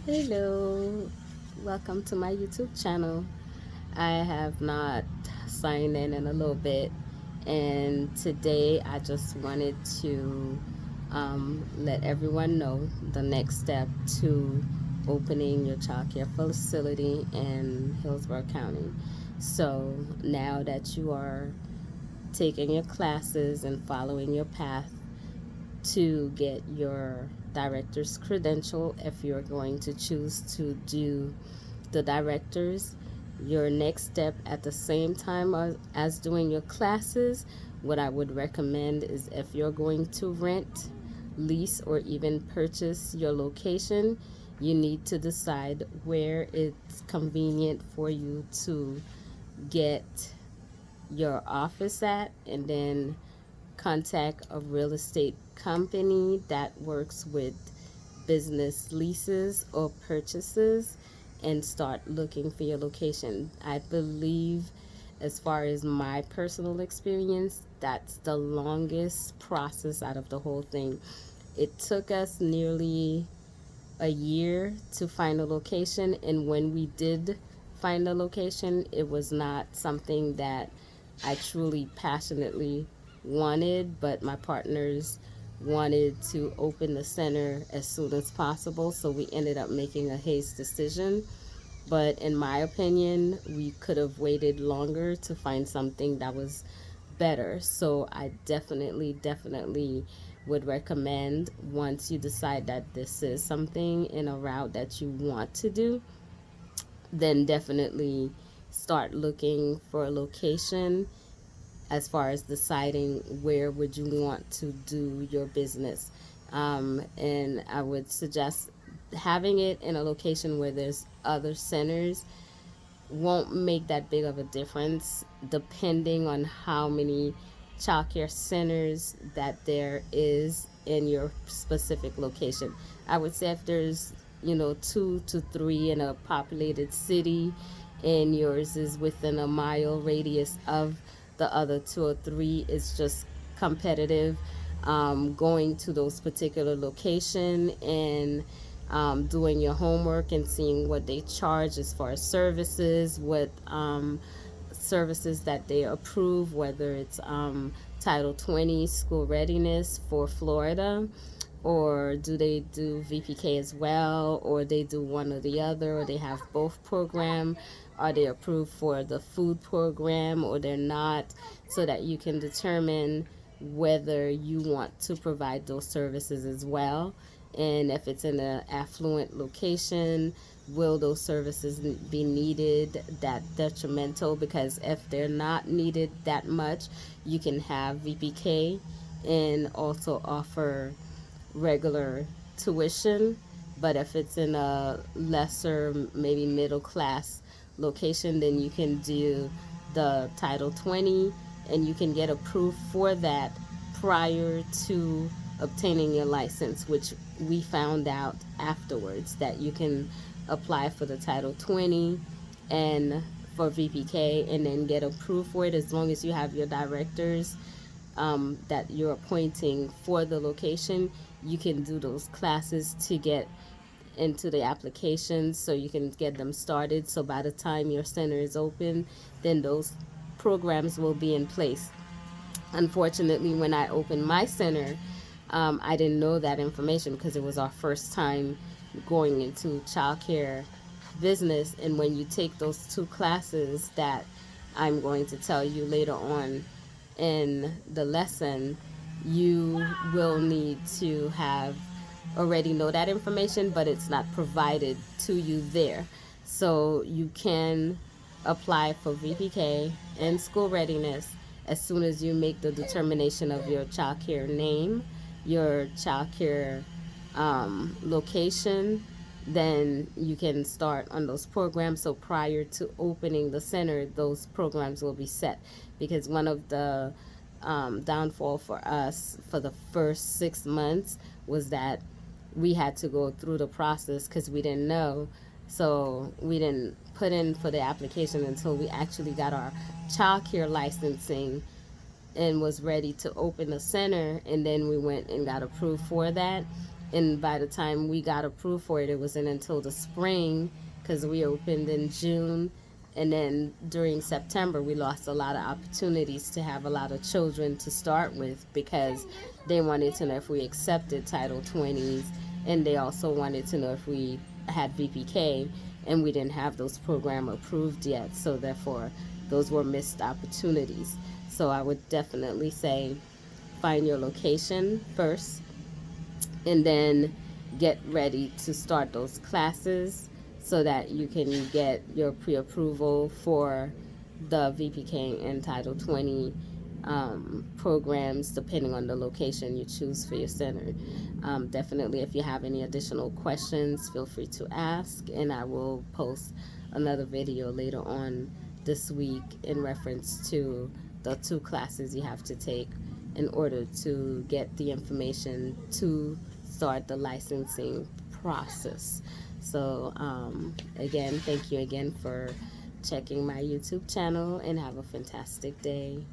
Hello, welcome to my YouTube channel. I have not signed in a little bit, and today I just wanted to let everyone know the next step to opening your childcare facility in Hillsborough County. So now that you are taking your classes and following your path to get your director's credential, if you're going to choose to do the directors, your next step at the same time as doing your classes, what I would recommend is if you're going to rent, lease, or even purchase your location, you need to decide where it's convenient for you to get your office at, and then contact a real estate company that works with business leases or purchases and start looking for your location. I believe, as far as my personal experience, that's the longest process out of the whole thing. It took us nearly a year to find a location, and when we did find a location, it was not something that I truly passionately wanted, but my partners wanted to open the center as soon as possible, so we ended up making a haste decision. But in my opinion, we could have waited longer to find something that was better. So I definitely would recommend, once you decide that this is something in a route that you want to do, then definitely start looking for a location as far as deciding where would you want to do your business. And I would suggest having it in a location where there's other centers won't make that big of a difference depending on how many childcare centers that there is in your specific location. I would say if there's, 2 to 3 in a populated city and yours is within a mile radius of the other 2 or 3, it's just competitive, going to those particular location and doing your homework and seeing what they charge as far as services, what services that they approve, whether it's Title 20 school readiness for Florida, or do they do VPK as well, or they do one or the other, or they have both program. Are they approved for the food program or they're not, so that you can determine whether you want to provide those services as well. And if it's in an affluent location, will those services be needed that detrimental? Because if they're not needed that much, you can have VPK and also offer regular tuition. But if it's in a lesser, maybe middle class location, then you can do the Title 20 and you can get approved for that prior to obtaining your license, which we found out afterwards that you can apply for the Title 20 and for VPK and then get approved for it as long as you have your directors that you're appointing for the location. You can do those classes to get into the applications so you can get them started. So by the time your center is open, then those programs will be in place. Unfortunately, when I opened my center, I didn't know that information because it was our first time going into childcare business. And when you take those 2 classes that I'm going to tell you later on in the lesson, you will need to have already know that information, but it's not provided to you there. So you can apply for VPK and school readiness as soon as you make the determination of your child care name, your child care location, then you can start on those programs. So prior to opening the center, those programs will be set, because one of the downfall for us for the first 6 months was that we had to go through the process because we didn't know. So we didn't put in for the application until we actually got our child care licensing and was ready to open a center, and then we went and got approved for that. And by the time we got approved for it, it wasn't until the spring, because we opened in June. And then during September, we lost a lot of opportunities to have a lot of children to start with, because they wanted to know if we accepted Title 20s, and they also wanted to know if we had VPK, and we didn't have those program approved yet. So therefore, those were missed opportunities. So I would definitely say find your location first, and then get ready to start those classes so that you can get your pre-approval for the VPK and Title 20 programs, depending on the location you choose for your center. Definitely, if you have any additional questions, feel free to ask, and I will post another video later on this week in reference to the 2 classes you have to take in order to get the information to start the licensing process. So, again, thank you again for checking my YouTube channel, and have a fantastic day.